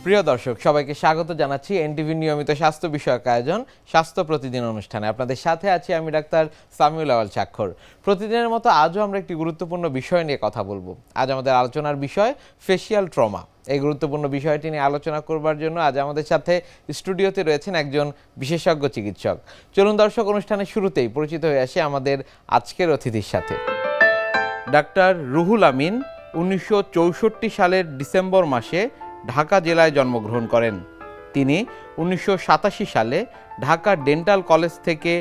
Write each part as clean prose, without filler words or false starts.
প্রিয় দর্শক সবাইকে স্বাগত জানাচ্ছি এনটিভি নিয়মিত স্বাস্থ্য বিষয়ক আয়োজন স্বাস্থ্য প্রতিদিন অনুষ্ঠানে। আপনাদের সাথে আছি আমি ডাক্তার সামিউল আওয়াল স্বাক্ষর। প্রতিদিনের মতো আজও আমরা একটি গুরুত্বপূর্ণ বিষয় নিয়ে কথা বলবো। আজ আমাদের আলোচনার বিষয় ফেসিয়াল ট্রমা। এই গুরুত্বপূর্ণ বিষয়টি নিয়ে আলোচনা করবার জন্য আজ আমাদের সাথে স্টুডিওতে রয়েছেন একজন বিশেষজ্ঞ চিকিৎসক। চলুন দর্শক, অনুষ্ঠানের শুরুতেই পরিচিত হয়ে আসি আমাদের আজকের অতিথির সাথে। ডাক্তার রুহুল আমিন 1964 সালের ডিসেম্বর মাসে ঢাকা জেলায় জন্মগ্রহণ করেন। তিনি 1987 সালে ঢাকা ডেন্টাল কলেজ থেকে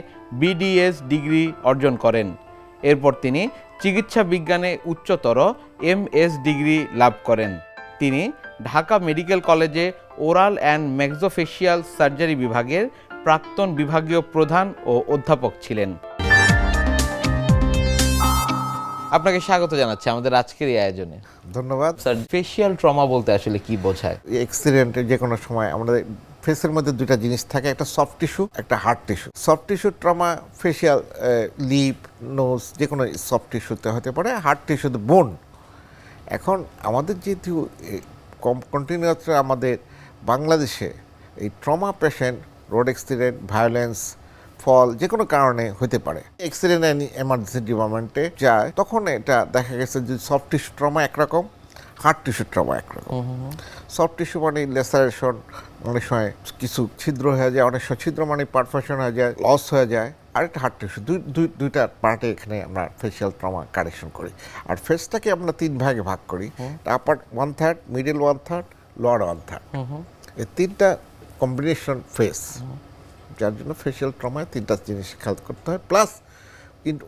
বিডিএস ডিগ্রি অর্জন করেন। এরপর তিনি চিকিৎসা বিজ্ঞানে উচ্চতর এমএস ডিগ্রি লাভ করেন। তিনি ঢাকা মেডিকেল কলেজে ওরাল অ্যান্ড ম্যাক্সোফেশিয়াল সার্জারি বিভাগের প্রাক্তন বিভাগীয় প্রধান ও অধ্যাপক ছিলেন। আপনাকে স্বাগত জানাচ্ছি আমাদের আজকের এই আয়োজনে। ধন্যবাদ স্যার, ফেসিয়াল ট্রমা বলতে আসলে কি বোঝায়? অ্যাক্সিডেন্টের যে কোনো সময় আমাদের ফেসের মধ্যে দুইটা জিনিস থাকে, একটা সফট টিস্যু, একটা hard tissue. Soft tissue trauma facial, lip, nose, যে কোনো সফট টিস্যুতে হতে পারে। হার্ড টিস্যুতে বোন। এখন আমাদের যেহেতু কন্টিনিউয়াস আমাদের বাংলাদেশে এই trauma patient road accident, violence, fall যে কোনো কারণে হতে পারে। অ্যাক্সিডেন্ট অ্যান্ড এমার্জেন্সি ডিপার্টমেন্টে যায়, তখন এটা দেখা গেছে যে সফট টিস্যু ট্রমা একরকম, হার্ড টিস্যু ট্রমা একরকম। সফট টিস্যু মানে লেসারেশন, অনেক সময় কিছু ছিদ্র হয়ে যায়, অনেক সময় ছিদ্র মানে পারফেকশন হয়ে যায়, লস হয়ে যায়। আরেকটা হার্ড টিস্যু, দুইটা পার্টে এখানে আমরা ফেসিয়াল ট্রমা কারেকশন করি। আর ফেসটাকে আমরা 3 ভাগে ভাগ করি, আপার 1/3, মিডল 1/3, লোয়ার 1/3। এই 3টা কম্বিনেশন ফেস, যার জন্য ফেসিয়াল ট্রমায় 3টা জিনিস খেয়াল করতে হয়। প্লাস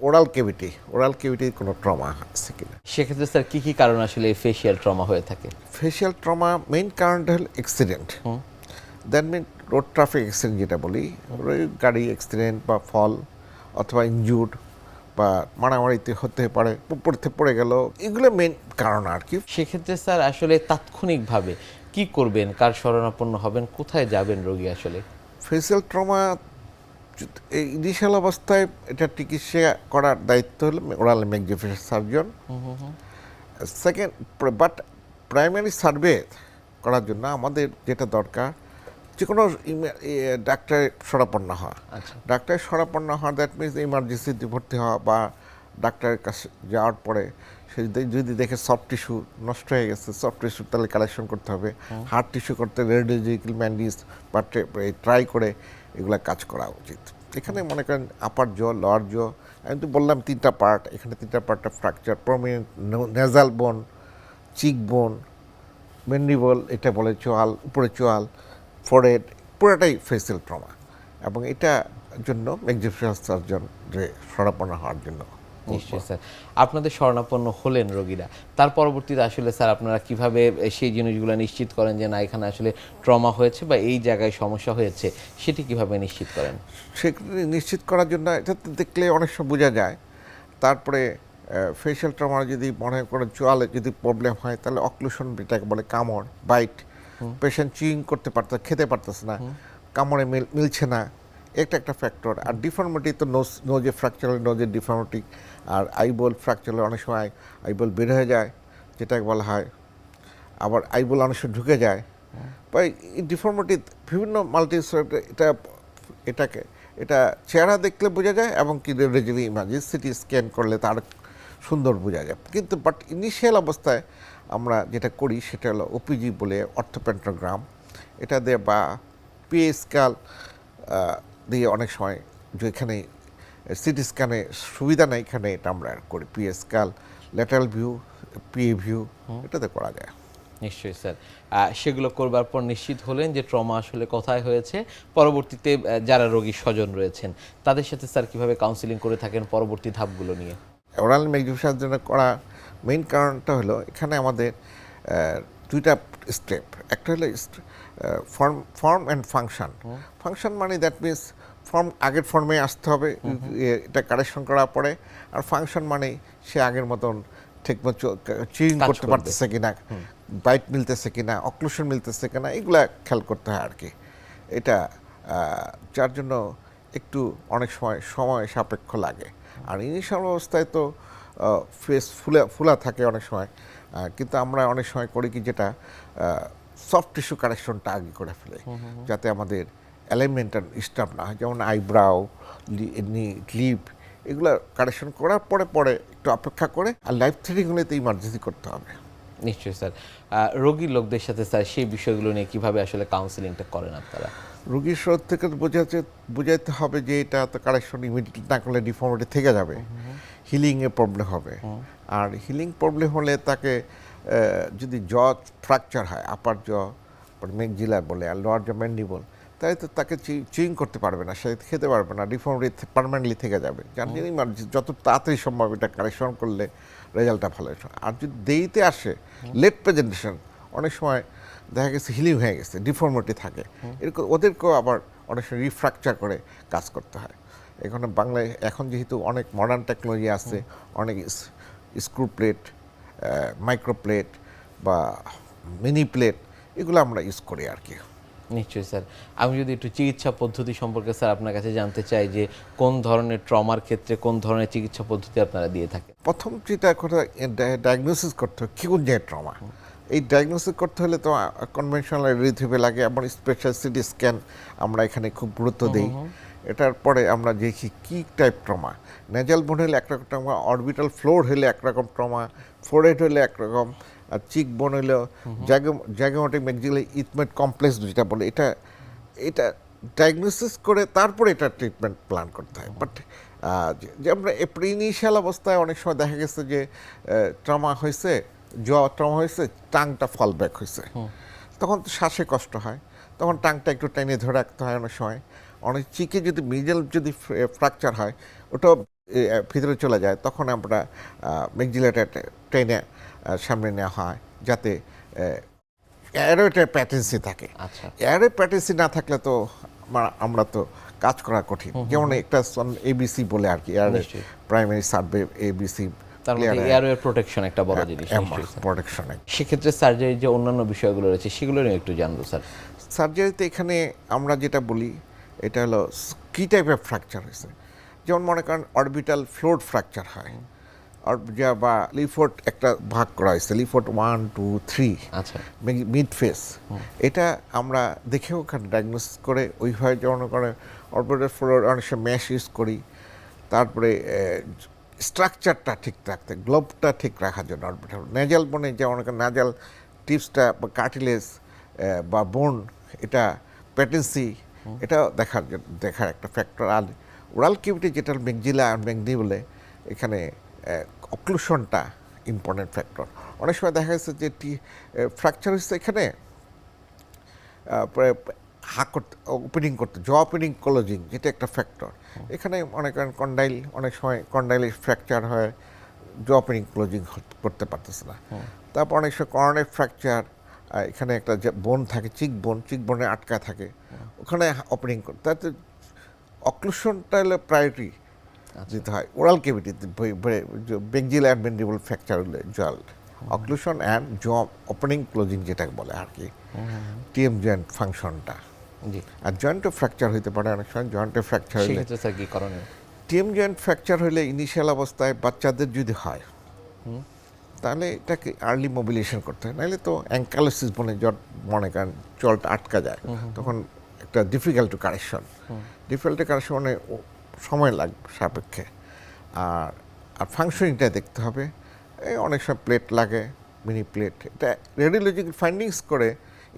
ওরাল ক্যাভিটি কোনো ট্রমা আছে কিনা। সেক্ষেত্রে স্যার কি কি কারণ আসলে এই ফেসিয়াল ট্রমা হয়ে থাকে? ফেসিয়াল ট্রমা মেইন কারণটা হল accident. That mean road traffic accident যেটা বলি, গাড়ি অ্যাক্সিডেন্ট বা ফল অথবা ইনজুর্ড বা মারামারিতে হতে পারে, পড়ে গেল, এগুলো মেইন কারণ আর কি। সেক্ষেত্রে স্যার আসলে তাৎক্ষণিকভাবে কি করবেন, কার শরণাপন্ন হবেন, কোথায় যাবেন রোগী আসলে? ফেসিয়াল ট্রমা এই ইনিশিয়াল অবস্থায় এটা চিকিৎসা করার দায়িত্ব হলো oral maxillofacial surgeon. Second, but primary survey করার জন্য আমাদের যেটা দরকার, যে কোনো ডাক্তারের শরণাপন্ন হওয়া। ডাক্তারের শরণাপন্ন হওয়া দ্যাট মিনস ইমার্জেন্সিতে ভর্তি হওয়া বা ডাক্তারের কাছে যাওয়ার পরে সে যদি দেখে সফট টিস্যু নষ্ট হয়ে গেছে, সফট টিস্যু তাহলে কালেকশন করতে হবে। হার্ড টিস্যু করতে রেডিওলজিক্যাল ম্যান্ডিস বা ট্রাই করে এগুলা কাজ করা উচিত। এখানে মনে করেন আপার জ, লোয়ার জ, আমি তো বললাম 3টা পার্ট, এখানে 3টা পার্টটা ফ্র্যাকচার, প্রমিনেন্ট নেজাল বোন, চিক বোন, ম্যান্ডিবল, এটা বলে চোয়াল, উপরে চোয়াল, ফোরহেড, পুরোটাই ফেসিয়াল ট্রমা। এবং এটা জন্য ম্যাক্সিফেশিয়াল সার্জন যে শরণাপন্ন হওয়ার জন্য। নিশ্চয়ই স্যার। আপনাদের শরণাপন্ন হলেন রোগীরা, তার পরবর্তীতে আসলে স্যার আপনারা কিভাবে সেই জিনিসগুলো নিশ্চিত করেন যে না এখানে আসলে ট্রমা হয়েছে বা এই জায়গায় সমস্যা হয়েছে, সেটি কিভাবে নিশ্চিত করেন? সেগুলি নিশ্চিত করার জন্য এটা দেখলে অনেক সময় বোঝা যায়। তারপরে ফেসিয়াল ট্রমা যদি মনে করেন চোয়ালে যদি প্রবলেম হয়, তাহলে অক্লুশন, যেটাকে বলে কামড়, বাইট, পেশেন্ট চিউইং করতে পারতেছে, খেতে পারতেছে না, কামড়ে মিলছে না, একটা ফ্যাক্টর। আর ডিফর্মিটি তো নোজে ফ্র্যাকচার হলে নোজের ডিফর্মিটি, আর আইবল ফ্র্যাকচার হলে অনেক সময় আইবল বের হয়ে যায়, যেটাকে বলা হয়, আবার আইবল অনেক সময় ঢুকে যায়। বা এই ডিফর্মিটি বিভিন্ন এটা চেহারা দেখলে বোঝা যায় এবং কি রেডিওলজি ইমেজিং, সিটি স্ক্যান করলে তার সুন্দর বোঝা যায়। কিন্তু বাট ইনিশিয়াল অবস্থায় আমরা যেটা করি সেটা হলো ওপিজি বলে, অর্থোপেন্টোগ্রাম, এটা দিয়ে বা পিএ স্কেল দিয়ে অনেক সময় যেখানে সিটি স্ক্যানে সুবিধা নেই, এখানে এটা আমরা করি। PA scale, lateral view, PA view, এটাতে করা যায়। নিশ্চয়ই স্যার। সেগুলো করবার পর নিশ্চিত হলেন যে ট্রমা আসলে কোথায় হয়েছে। পরবর্তীতে যারা রোগীর স্বজন রয়েছেন তাদের সাথে স্যার কিভাবে কাউন্সিলিং করে থাকেন পরবর্তী ধাপগুলো নিয়ে? ওরাল ম্যাক্সিফেশিয়াল জন্য করা মেইন কারণটা হলো এখানে আমাদের 2টা স্টেপ। একটা হলো ফর্ম অ্যান্ড ফাংশন। ফাংশন মানে দ্যাট মিনস আগের ফর্মে আসতে হবে, এটা কারেকশন করার পরে। আর ফাংশন মানে সে আগের মতন ঠিকমতো চিউইং করতে পারতেছে কিনা, বাইট মিলতেছে কিনা, অক্লুশন মিলতেছে কিনা, এগুলা খেয়াল করতে হয় আর কি। এটা যার জন্য একটু অনেক সময় সাপেক্ষ লাগে। আর ইনিশিয়াল অবস্থায় তো ফেস ফুলা থাকে অনেক সময়, কিন্তু আমরা অনেক সময় করি কি, যেটা সফট টিস্যু কারেকশনটা আগে করে ফেলে, যাতে আমাদের অ্যালাইনমেন্টটা ডিস্টার্ব না হয়। যেমন আইব্রাও, লিপ, এগুলো কারেকশন করার পরে পরে একটু অপেক্ষা করে, আর লাইফ থ্রেটিং হলে তো ইমার্জেন্সি করতে হবে। নিশ্চয়ই স্যার। রোগীর লোকদের সাথে স্যার সেই বিষয়গুলো নিয়ে কিভাবে আসলে কাউন্সিলিংটা করেন আপনারা? রোগীর শরীর থেকে বোঝাতে হবে যে এটা তো কারেকশন ইমিডিয়েটলি না করলে ডিফর্মিটি থেকে যাবে, হিলিংয়ে প্রবলেম হবে। আর হিলিং প্রবলেম হলে তাকে যদি জ ফ্র্যাকচার হয়, আপার জ মেকজিলা বলে আর লোয়ার জ ম্যান্ডিবল, তাই তো তাকে চুইং করতে পারবে না, সে খেতে পারবে না, ডিফর্মিটি পার্মানেন্টলি থেকে যাবে। যার জন্য যত তাড়াতাড়ি সম্ভব এটা কারেকশন করলে রেজাল্টটা ভালো হয়। আর যদি দেরিতে আসে, লেট প্রেজেন্টেশন, অনেক সময় দেখা গেছে হিলিং হয়ে গেছে, ডিফর্মিটি থাকে, এরকম ওদেরকেও আবার অনেক সময় রিফ্র্যাকচার করে কাজ করতে হয়। এখানে বাংলায় এখন যেহেতু অনেক মডার্ন টেকনোলজি আছে, অনেক স্ক্রু প্লেট, মাইক্রো প্লেট বা মিনি প্লেট, এগুলো আমরা ইউজ করি আর কি। নিশ্চয়ই স্যার। আমি যদি একটু চিকিৎসা পদ্ধতি সম্পর্কে স্যার আপনার কাছে জানতে চাই যে কোন ধরনের ট্রমার ক্ষেত্রে কোন ধরনের চিকিৎসা পদ্ধতি আপনারা দিয়ে থাকেন? প্রথম যেটা কথা ডায়াগনোসিস করতে হয় কোন জায়গায় ট্রমা। এই ডায়াগনোসিস করতে হলে তো কনভেনশনাল রেডিওথেরাপি লাগে, এবং স্পেশাল সিটি স্ক্যান আমরা এখানে খুব গুরুত্ব দিই। এটার পরে আমরা দেখি কী টাইপ ট্রমা। নেজাল বোন হলে একরকম ট্রমা, অরবিটাল ফ্লোর হলে একরকম ট্রমা, ফোরহেড হলে একরকম, আর চিক বোন হলেও জায়গামোটিক ম্যাক্সিলারি ইথমেট কমপ্লেক্স যেটা বলে, এটা ডায়াগনোসিস করে তারপরে এটা ট্রিটমেন্ট প্ল্যান করতে হয়। বাট যে আমরা ইনিশিয়াল অবস্থায় অনেক সময় দেখা গেছে যে ট্রমা হয়েছে, ট্রমা হয়েছে, টাংটা ফল ব্যাক হয়েছে, তখন তো শ্বাসে কষ্ট হয়, তখন টাংটা একটু টেনে ধরে রাখতে হয়। অনেক চিকে যদি মিডল যদি ফ্র্যাকচার হয়, ওটাও ভিতরে চলে যায়, তখন আমরা ম্যাক্সিলাটা টেনে সামনে নেওয়া হয়, যাতে এয়ারওয়েটার প্যাটেন্সি থাকে। আচ্ছা। এয়ারওয়ে প্যাটেন্সি না থাকলে তো আমরা তো কাজ করা কঠিন। যেমন একটা এবিসি বলে আর কি, এয়ারওয়ে প্রাইমারি সার্ভে এবিসি, তার মধ্যে এয়ারওয়ে প্রোটেকশন একটা বড় জিনিস। প্রোটেকশন। সেক্ষেত্রে সার্জারির যে অন্যান্য বিষয়গুলো রয়েছে সেগুলো নিয়ে একটু জানবো স্যার। সার্জারিতে এখানে আমরা যেটা বলি এটা হলো কী টাইপের ফ্র্যাকচার হয়েছে। যেমন মনে করেন অরবিটাল ফ্লোর ফ্র্যাকচার হয়, বা লিফোর্ট একটা ভাগ করা হয়েছে, লিফোর্ট 1, 2, 3, আচ্ছা, মিড ফেস। এটা আমরা দেখেও ওখানে ডায়াগনোসিস করে ওইভাবে যেমন করে অরবিটাল ফ্লোর অনেক সময় ম্যাশ ইউজ করি। তারপরে স্ট্রাকচারটা ঠিক রাখতে, গ্লোবটা ঠিক রাখার জন্য অরবিটাল নেজাল বোনে যেমন নাজাল টিপসটা বা কার্টিলেজ বা বোন, এটা প্যাটেন্সি, এটা দেখার একটা ফ্যাক্টর। আর ওরাল কিউটি যেটা মেক্সিলা আর ম্যান্ডিবলে, এখানে অক্লুশনটা ইম্পর্টেন্ট ফ্যাক্টর। অনেক সময় দেখা যাচ্ছে যে ফ্র্যাকচার হচ্ছে এখানে ওপেনিং করতে, জ ওপেনিং ক্লোজিং, যেটা একটা ফ্যাক্টর। এখানে অনেক অনেক সময় কন্ডাইলে ফ্র্যাকচার হয়, জ ওপেনিং ক্লোজিং করতে পারতেছে না। তারপর অনেক সময় কর্নার ফ্র্যাকচার, এখানে একটা বোন থাকে, চিক বোনে আটকা থাকে, ওখানে ওপেনিং করতে, তাতে অক্লুশনটা হলে প্রায়োরিটি দিতে হয়। ওরাল কেভিটিতে ম্যাক্সিলা অ্যান্ড ম্যান্ডিবল ফ্র্যাকচার হলে জল occlusion and jaw opening closing যেটাকে বলে আর কি, টিএম জয়েন্ট ফাংশনটা। আর জয়েন্টও ফ্র্যাকচার হইতে পারে অনেক সময়। জয়েন্টে ফ্র্যাকচার হলে স্যার কি করণীয়? টিএম জয়েন্ট ফ্র্যাকচার হলে ইনিশিয়াল অবস্থায় বাচ্চাদের যদি হয়, তাহলে এটাকে আর্লি মোবিলেশন করতে হয়, নাহলে তো অ্যাঙ্কালোসিস মনে করেন চলটা আটকা যায়, তখন একটা ডিফিকাল্ট টু কারেকশন মানে সময় লাগবে সাপেক্ষে। আর ফাংশনিংটা দেখতে হবে। অনেক সময় প্লেট লাগে, মিনি প্লেট, এটা রেডিওলজিক্যাল ফাইন্ডিংস করে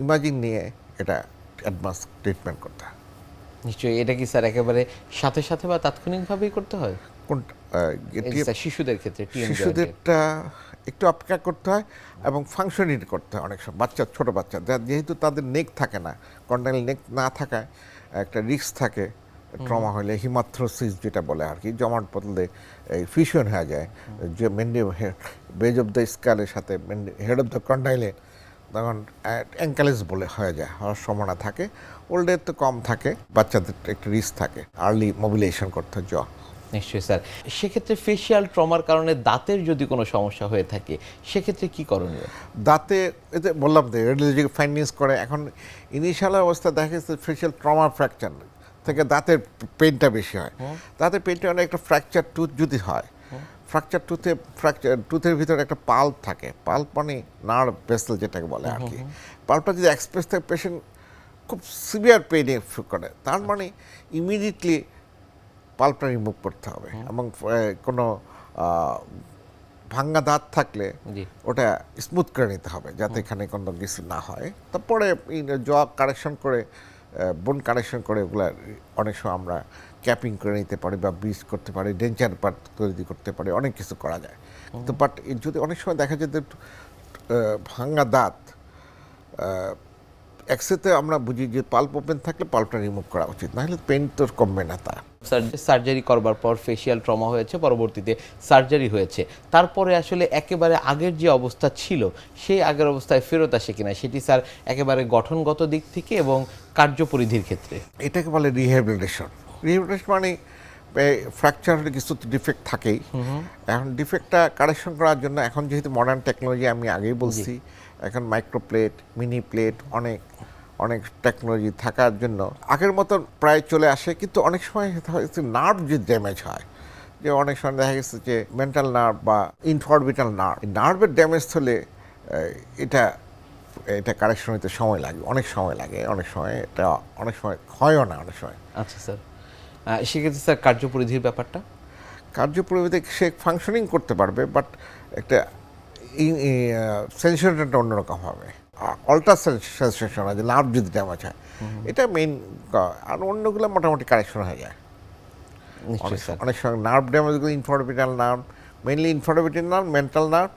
ইমাজিং নিয়ে এটা অ্যাডভান্স ট্রিটমেন্ট করতে হয়। নিশ্চয়ই। এটা কি স্যার একেবারে সাথে সাথে বা তাৎক্ষণিকভাবেই করতে হয় কোনটা? শিশুদের ক্ষেত্রে শিশুদেরটা একটু অপেক্ষা করতে হয় এবং ফাংশনিং করতে হয়। অনেক সময় ছোট বাচ্চা যেহেতু তাদের নেক থাকে না, কন্ডাইল নেক না থাকায় একটা রিস্ক থাকে ট্রমা হলে, হিমাথ্রোসিস যেটা বলে আর কি, জমাট বদলে এই ফিউশন হয়ে যায়, যে বেজ অফ দ্য স্কালের সাথে হেড অফ দ্য কন্ডাইলে, তখন অ্যাঙ্কালেজ বলে হওয়ার সম্ভাবনা থাকে। ওল্ডের তো কম থাকে, বাচ্চাদের একটা রিস্ক থাকে, আর্লি মোবিলাইজেশন করতে হয়। নিশ্চয়ই স্যার। সেক্ষেত্রে ফেশিয়াল ট্রমার কারণে দাঁতের যদি কোনো সমস্যা হয়ে থাকে, সেক্ষেত্রে কি করণীয়? দাঁতে এতে বললাম তো রেডিওলজিক্যাল ফাইন্ডিংস করে। এখন ইনিশিয়াল অবস্থা দেখা যাচ্ছে ফেশিয়াল ট্রমা ফ্র্যাকচার থেকে দাঁতের পেনটা বেশি হয়। দাঁতের পেনটা অনেক একটা ফ্র্যাকচার টুথ যদি হয়, ফ্র্যাকচার টুথের ভিতরে একটা পাল্প থাকে, পাল্প মানে নার্ভ ভেসেল যেটাকে বলে আর কি। পাল্পটা যদি এক্সপ্রেস থাকে, পেশেন্ট খুব সিভিয়ার পেইনে ফিল করে, তার মানে ইমিডিয়েটলি পাল্পটা রিমুভ করতে হবে। এবং কোনো ভাঙ্গা দাঁত থাকলে জি। ওটা স্মুথ করে নিতে হবে, যাতে এখানে কোনো কিছু না হয়। তারপরে জ কারেকশন করে, বোন কারেকশন করে, ওগুলা অনেক সময় আমরা ক্যাপিং করে নিতে পারি বা ব্রিজ করতে পারি, ডেঞ্চার পার্ট তৈরি করতে পারি, অনেক কিছু করা যায়। তো বাট যদি অনেক সময় দেখা যায় যে ভাঙ্গা দাঁত, এক্সেতে আমরা বুঝি যে পাল্প ওপেন থাকলে পাল্পটা রিমুভ করা উচিত, নাহলে পেন তো কমবে না তার। সার্জারি করবার পর ফেসিয়াল ট্রমা হয়েছে, পরবর্তীতে সার্জারি হয়েছে, তারপরে আসলে একেবারে আগের যে অবস্থা ছিল সেই আগের অবস্থায় ফেরত আসে কিনা সেটি স্যার একেবারে গঠনগত দিক থেকে এবং কার্যপরিধির ক্ষেত্রে? এটাকে বলে রিহ্যাবিলিটেশন। রিহ্যাবিলিটেশন মানে ফ্র্যাকচার হলে কিছু ডিফেক্ট থাকেই। এখন ডিফেক্টটা কারেকশন করার জন্য এখন যেহেতু মডার্ন টেকনোলজি, আমি আগেই বলছি, এখন মাইক্রোপ্লেট, মিনি প্লেট, অনেক অনেক টেকনোলজি থাকার জন্য আগের মতো প্রায় চলে আসে। কিন্তু অনেক সময় নার্ভ যদি ড্যামেজ হয়, যে অনেক সময় দেখা গেছে যে মেন্টাল নার্ভ বা ইনফরবিটাল নার্ভের ড্যামেজ হলে এটা কারেকশন হতে সময় লাগে, অনেক সময় লাগে, অনেক সময় এটা অনেক সময় হয়ও না অনেক সময়। আচ্ছা স্যার, সেক্ষেত্রে স্যার কার্যপরিধির ব্যাপারটা? কার্যপরিধিতে সে ফাংশনিং করতে পারবে, বাট একটা সেন্সেশনটা অন্যরকম হবে, অল্টার সেন্সেশন হয় যে নার্ভ যদি ড্যামেজ হয়, এটা মেইন। আর অন্যগুলো মোটামুটি কারেকশন হয়ে যায়। অনেক সময় নার্ভ ড্যামেজগুলো infraorbital nerve, mainly infraorbital nerve, mental nerve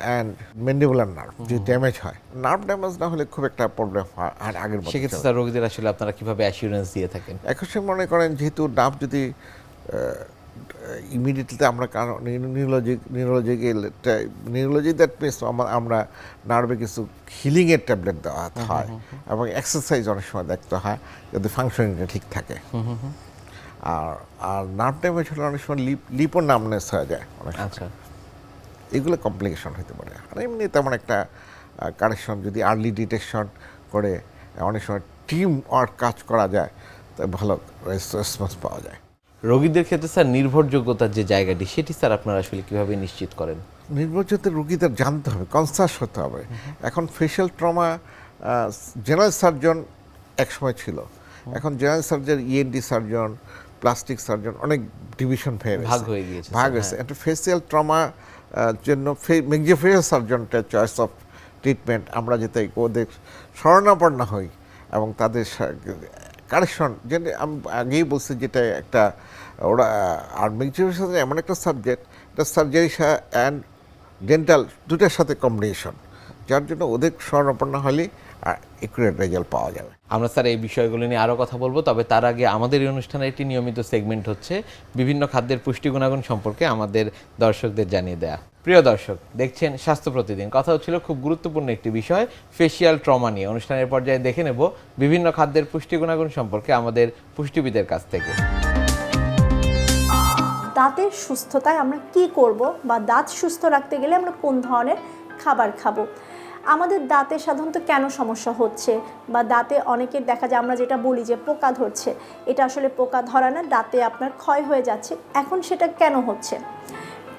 and mandibular nerve যদি ড্যামেজ হয়, নার্ভ ড্যামেজ না হলে খুব একটা প্রবলেম হয়। আর আগের মতো সেক্ষেত্রে স্যার রোগীদের আসলে আপনারা কিভাবে অ্যাসিউরেন্স দিয়ে থাকেন? এখন সে মনে করেন যেহেতু নার্ভ যদি ইমিডিয়েটলিতে আমরা নিউরোলজি দ্যাট মিনস আমরা নার্ভে কিছু হিলিংয়ের ট্যাবলেট দেওয়া হয় এবং এক্সারসাইজ অনেক সময় দেখতে হয় যাতে ফাংশনিংটা ঠিক থাকে। আর নার্ভ ড্যামেজ হলে অনেক সময় লিপো নামনেস হয়ে যায় অনেক সময়। আচ্ছা, এগুলো কমপ্লিকেশন হতে পারে। আর এমনি তেমন একটা কারেকশন যদি আর্লি ডিটেকশন করে অনেক সময় টিম ওয়ার্ক কাজ করা যায়, তাই ভালো রেসপন্স পাওয়া যায়। রোগীদের ক্ষেত্রে স্যার নির্ভরযোগ্যতার যে জায়গাটি, সেটি স্যার আপনারা আসলে কিভাবে নিশ্চিত করেন? নির্ভরযোগ্য রুগীদের জানতে হবে, কনসাস হতে হবে। এখন ফেশিয়াল ট্রমা জেনারেল সার্জন একসময় ছিল, এখন general surgeon, ENT surgeon, plastic surgeon, অনেক ডিভিশন ভাগ হয়ে গিয়েছে। ভাগ হয়েছে। একটা ফেসিয়াল ট্রমা জন্য ম্যাক্সিফেশিয়াল সার্জনটা চয়েস অফ ট্রিটমেন্ট। আমরা যাতে ওদের শরণাপন্ন হই এবং তাদের কারেকশন, যে আমি আগেই বলছি, যেটা একটা ওরা। আর ম্যাক্সিফেশিয়াল এমন একটা সাবজেক্ট, এটা সার্জারি অ্যান্ড ডেন্টাল দুটার সাথে কম্বিনেশন, যার জন্য ওদের শরণাপন্ন হলে একুরেট রেজাল্ট পাওয়া যাবে। আমরা স্যার এই বিষয়গুলো নিয়ে আরও কথা বলবো, তবে তার আগে আমাদের এই অনুষ্ঠানের একটি নিয়মিত সেগমেন্ট হচ্ছে বিভিন্ন খাদ্যের পুষ্টি গুণাগুণ সম্পর্কে আমাদের দর্শকদের জানিয়ে দেয়া। প্রিয় দর্শক, দেখছেন স্বাস্থ্য প্রতিদিন। কথা হচ্ছিল খুব গুরুত্বপূর্ণ একটি বিষয়, ফেসিয়াল ট্রমা নিয়ে। অনুষ্ঠানের পর্যায়ে দেখে নেব বিভিন্ন খাদ্যের পুষ্টি গুণাগুণ সম্পর্কে আমাদের পুষ্টিবিদের কাছ থেকে। দাঁতের সুস্থতায় আমরা কি করব, বা দাঁত সুস্থ রাখতে গেলে আমরা কোন ধরনের খাবার খাবো, আমাদের দাঁতে সাধারণত কেন সমস্যা হচ্ছে, বা দাঁতে অনেকের দেখা যায় আমরা যেটা বলি যে পোকা ধরছে, এটা আসলে পোকা ধরা না, দাঁতে আপনার ক্ষয় হয়ে যাচ্ছে। এখন সেটা কেন হচ্ছে?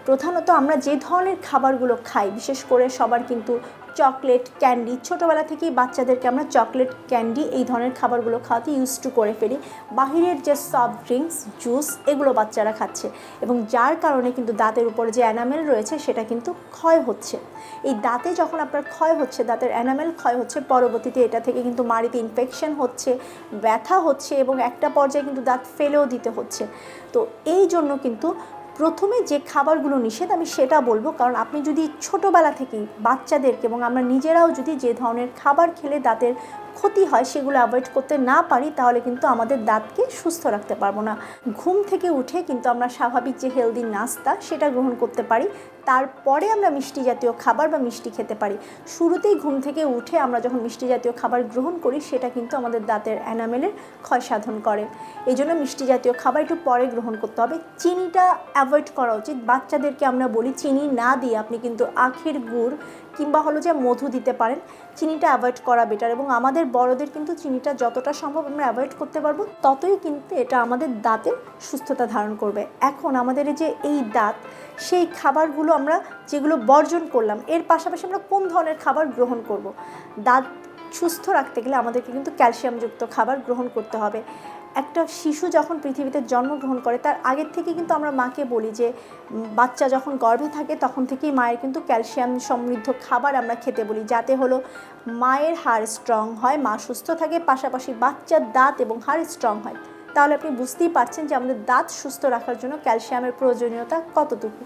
প্রধানত আমরা যে ধরনের খাবারগুলো খাই, বিশেষ করে সবার কিন্তু চকলেট, ক্যান্ডি, ছোটোবেলা থেকেই বাচ্চাদেরকে আমরা চকলেট, ক্যান্ডি এই ধরনের খাবারগুলো খাওয়াতে টু করে ফেলি। বাহিরের যে সফট ড্রিঙ্কস, জুস, এগুলো বাচ্চারা খাচ্ছে, এবং যার কারণে কিন্তু দাঁতের উপরে যে এনামেল রয়েছে সেটা কিন্তু ক্ষয় হচ্ছে। এই দাঁতে যখন আপনার ক্ষয় হচ্ছে, দাঁতের এনামেল ক্ষয় হচ্ছে, পরবর্তীতে এটা থেকে কিন্তু মাড়িতে ইনফেকশন হচ্ছে, ব্যথা হচ্ছে, এবং একটা পর্যায়ে কিন্তু দাঁত ফেলেও দিতে হচ্ছে। তো এই জন্য কিন্তু প্রথমে যে খাবারগুলো নিষেধ আমি সেটা বলবো, কারণ আপনি যদি ছোটোবেলা থেকেই বাচ্চাদেরকে এবং আমরা নিজেরাও যদি যে ধরনের খাবার খেলে দাঁতের ক্ষতি হয় সেগুলো অ্যাভয়েড করতে না পারি, তাহলে কিন্তু আমাদের দাঁতকে সুস্থ রাখতে পারবো না। ঘুম থেকে উঠে কিন্তু আমরা স্বাভাবিক যে হেলদি নাস্তা সেটা গ্রহণ করতে পারি, তারপরে আমরা মিষ্টি জাতীয় খাবার বা মিষ্টি খেতে পারি। শুরুতেই ঘুম থেকে উঠে আমরা যখন মিষ্টি জাতীয় খাবার গ্রহণ করি, সেটা কিন্তু আমাদের দাঁতের এনামেলের ক্ষয় সাধন করে। এই জন্য মিষ্টি জাতীয় খাবার একটু পরে গ্রহণ করতে হবে। চিনিটা অ্যাভয়েড করা উচিত। বাচ্চাদেরকে আমরা বলি চিনি না দিয়ে আপনি কিন্তু আখের গুড় কিংবা হলো যে মধু দিতে পারেন, চিনিটা অ্যাভয়েড করা বেটার। এবং আমাদের বড়দের কিন্তু চিনিটা যতটা সম্ভব আমরা অ্যাভয়েড করতে পারবো, ততই কিন্তু এটা আমাদের দাঁতের সুস্থতা ধারণ করবে। এখন আমাদের এই দাঁত, সেই খাবারগুলো আমরা যেগুলো বর্জন করলাম, এর পাশাপাশি আমরা কোন ধরনের খাবার গ্রহণ করব? দাঁত সুস্থ রাখতে গেলে আমাদেরকে কিন্তু ক্যালসিয়ামযুক্ত খাবার গ্রহণ করতে হবে। একটা শিশু যখন পৃথিবীতে জন্মগ্রহণ করে তার আগের থেকে কিন্তু আমরা মাকে বলি যে বাচ্চা যখন গর্ভে থাকে তখন থেকেই মায়ের কিন্তু ক্যালসিয়াম সমৃদ্ধ খাবার আমরা খেতে বলি, যাতে হলো মায়ের হাড় স্ট্রং হয়, মা সুস্থ থাকে, পাশাপাশি বাচ্চার দাঁত এবং হাড় স্ট্রং হয়। তাহলে আপনি বুঝতেই পারছেন যে আমাদের দাঁত সুস্থ রাখার জন্য ক্যালসিয়ামের প্রয়োজনীয়তা কতটুকু।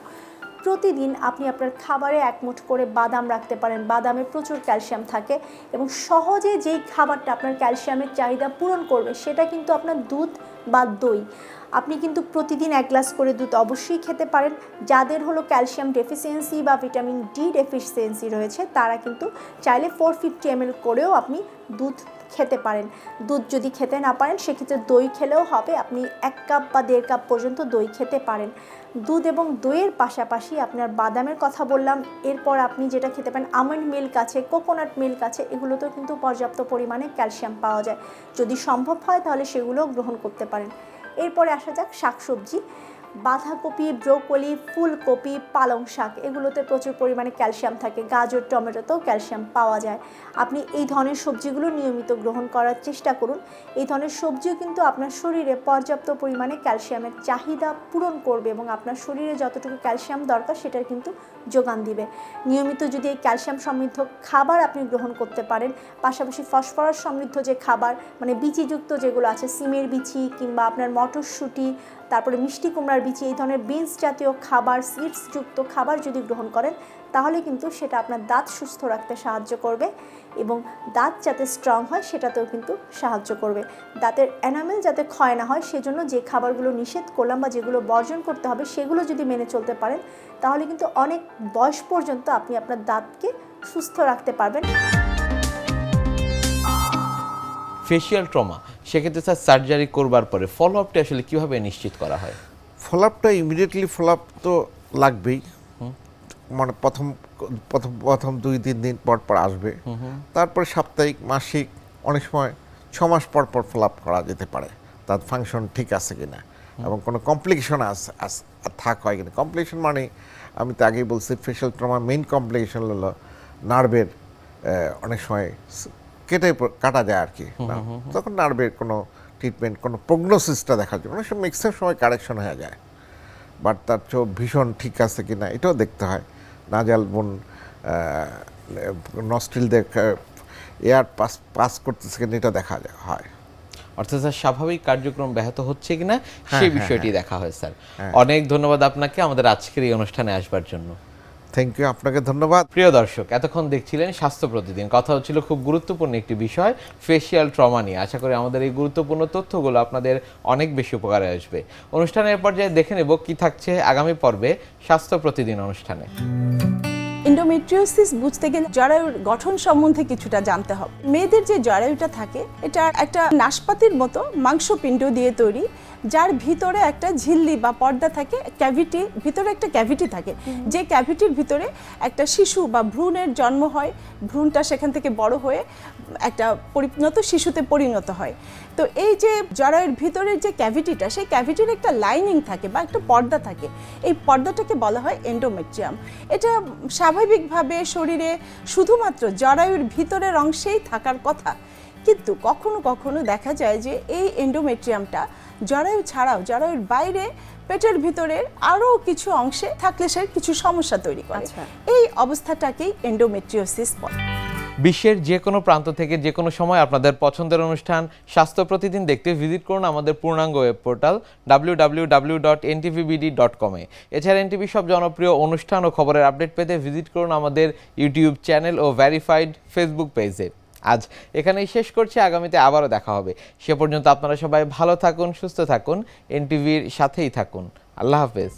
প্রতিদিন আপনি আপনার খাবারে 1 মুঠ করে বাদাম রাখতে পারেন। বাদামে প্রচুর ক্যালসিয়াম থাকে এবং সহজে যেই খাবারটা আপনার ক্যালসিয়ামের চাহিদা পূরণ করবে সেটা কিন্তু আপনার দুধ বা দই। আপনি কিন্তু প্রতিদিন 1 গ্লাস করে দুধ অবশ্যই খেতে পারেন। যাদের হলো ক্যালসিয়াম ডেফিসিয়েন্সি বা ভিটামিন ডি ডেফিসিয়েন্সি রয়েছে তারা কিন্তু চাইলে 450 ml করেও আপনি দুধ খেতে পারেন। দুধ যদি খেতে না পারেন সেক্ষেত্রে দই খেলেও হবে, আপনি 1 কাপ বা 1.5 কাপ পর্যন্ত দই খেতে পারেন। দুধ এবং দইয়ের পাশাপাশি আপনার বাদামের কথা বললাম, এরপর আপনি যেটা খেতে পারেন আমন্ড মিল্ক আছে, কোকোনাট মিল্ক আছে, এগুলোতেও কিন্তু পর্যাপ্ত পরিমাণে ক্যালসিয়াম পাওয়া যায়। যদি সম্ভব হয় তাহলে সেগুলোও গ্রহণ করতে পারেন। এরপরে আসা যাক শাকসবজি। বাঁধাকপি, ব্রোকলি, ফুলকপি, পালং শাক, এগুলোতে প্রচুর পরিমাণে ক্যালসিয়াম থাকে। গাজর, টমেটোতেও ক্যালসিয়াম পাওয়া যায়। আপনি এই ধরনের সবজিগুলো নিয়মিত গ্রহণ করার চেষ্টা করুন। এই ধরনের সবজিও কিন্তু আপনার শরীরে পর্যাপ্ত পরিমাণে ক্যালসিয়ামের চাহিদা পূরণ করবে এবং আপনার শরীরে যতটুকু ক্যালসিয়াম দরকার সেটার কিন্তু যোগান দিবে। নিয়মিত যদি এই ক্যালসিয়াম সমৃদ্ধ খাবার আপনি গ্রহণ করতে পারেন, পাশাপাশি ফসফরাস সমৃদ্ধ যে খাবার মানে বিচিযুক্ত যেগুলো আছে, সিমের বিচি কিংবা আপনার মটরশুঁটি, তারপরে মিষ্টি কুমড়ার বিচি, এই ধরনের বিনস জাতীয় খাবার, সিডসযুক্ত খাবার যদি গ্রহণ করেন তাহলে কিন্তু সেটা আপনার দাঁত সুস্থ রাখতে সাহায্য করবে এবং দাঁত যাতে স্ট্রং হয় সেটাতেও কিন্তু সাহায্য করবে। দাঁতের এনামেল যাতে ক্ষয় না হয় সেজন্য যে খাবারগুলো নিষেধ করলাম বা যেগুলো বর্জন করতে হবে সেগুলো যদি মেনে চলতে পারেন তাহলে কিন্তু অনেক বয়স পর্যন্ত আপনি আপনার দাঁতকে সুস্থ রাখতে পারবেন। ফেশিয়াল ট্রমা, সেক্ষেত্রে স্যার সার্জারি করবার পরে ফলো আপটা আসলে কিভাবে নিশ্চিত করা হয়? ফলো আপটা ইমিডিয়েটলি ফলো আপ তো লাগবেই, মানে প্রথম 2-3 দিন পর পর আসবে, তারপরে সাপ্তাহিক, মাসিক, অনেক সময় 6 মাস পর পর ফলো আপ করা যেতে পারে তার ফাংশন ঠিক আছে কিনা এবং কোনো কমপ্লিকেশন হয় কিনা। কমপ্লিকেশন মানে আমি তো আগেই বলছি ফেশিয়াল ট্রমার মেইন কমপ্লিকেশন হলো নার্ভের অনেক সময় কাটা যায় আর কি, তখন নার্ভের কোনো ট্রিটমেন্ট, কোনো প্রগনোসিসটা দেখার জন্য অনেক সময় ম্যাক্সিমাম সময় কারেকশন হয়ে যায়, বাট তার চোখ ভীষণ ঠিক আছে কিনা এটাও দেখতে হয়। নাজাল বোন, নস্ট্রিল দিয়ে এয়ার পাস করতেছে কিনা এটা দেখা হয়। অর্থাৎ স্যার স্বাভাবিক কার্যক্রম ব্যাহত হচ্ছে কিনা সেই বিষয়টি দেখা হয়। স্যার অনেক ধন্যবাদ আপনাকে আমাদের আজকের এই অনুষ্ঠানে আসবার জন্য। থ্যাংক ইউ, আপনাকে ধন্যবাদ। প্রিয় দর্শক, এতক্ষণ দেখছিলেন স্বাস্থ্য প্রতিদিন। কথা হচ্ছিল খুব গুরুত্বপূর্ণ একটি বিষয়, ফেশিয়াল ট্রমা নিয়ে। আশা করি আমাদের এই গুরুত্বপূর্ণ তথ্যগুলো আপনাদের অনেক বেশি উপকারে আসবে। অনুষ্ঠানের পর্যায়ে দেখে নেব কি থাকছে আগামী পর্বে স্বাস্থ্য প্রতিদিন অনুষ্ঠানে। এন্ডোমেট্রিওসিস বুঝতে গেলে জরায়ুর গঠন সম্বন্ধে কিছুটা জানতে হবে। মেয়েদের যে জরায়ুটা থাকে এটা একটা নাশপাতির মতো মাংসপিণ্ড দিয়ে তৈরি, যার ভিতরে একটা ঝিল্লি বা পর্দা থাকে, ক্যাভিটি, ভিতরে একটা ক্যাভিটি থাকে, যে ক্যাভিটির ভিতরে একটা শিশু বা ভ্রূণের জন্ম হয়, ভ্রূণটা সেখান থেকে বড় হয়ে একটা পরিণত শিশুতে পরিণত হয়। তো এই যে জরায়ুর ভিতরের যে ক্যাভিটিটা, সেই ক্যাভিটির একটা লাইনিং থাকে বা একটা পর্দা থাকে, এই পর্দাটাকে বলা হয় এন্ডোমেট্রিয়াম। এটা স্বাভাবিকভাবে শরীরে শুধুমাত্র জরায়ুর ভিতরের অংশেই থাকার কথা, কিন্তু কখনো কখনো দেখা যায় যে এই এন্ডোমেট্রিয়ামটা জরায়ু ছাড়াও জরায়ুর বাইরে পেটের ভিতরের আরও কিছু অংশে থাকলে সে কিছু সমস্যা তৈরি করে। এই অবস্থাটাকেই এন্ডোমেট্রিওসিস বলে। বিশ্বের যে কোনো প্রান্ত থেকে যে কোনো সময় আপনাদের পছন্দের অনুষ্ঠান স্বাস্থ্য প্রতিদিন দেখতে ভিজিট করুন আমাদের পূর্ণাঙ্গ ওয়েব পোর্টাল www.ntvbd.com এ। এছাড়া এনটিভি সব জনপ্রিয় অনুষ্ঠান ও খবরের আপডেট পেতে ভিজিট করুন আমাদের ইউটিউব চ্যানেল ও ভেরিফাইড ফেসবুক পেজে। আজ এখানেই শেষ করছি, আগামীতে আবারও দেখা হবে। সে পর্যন্ত আপনারা সবাই ভালো থাকুন, সুস্থ থাকুন, এনটিভির সাথেই থাকুন। আল্লাহ হাফেজ।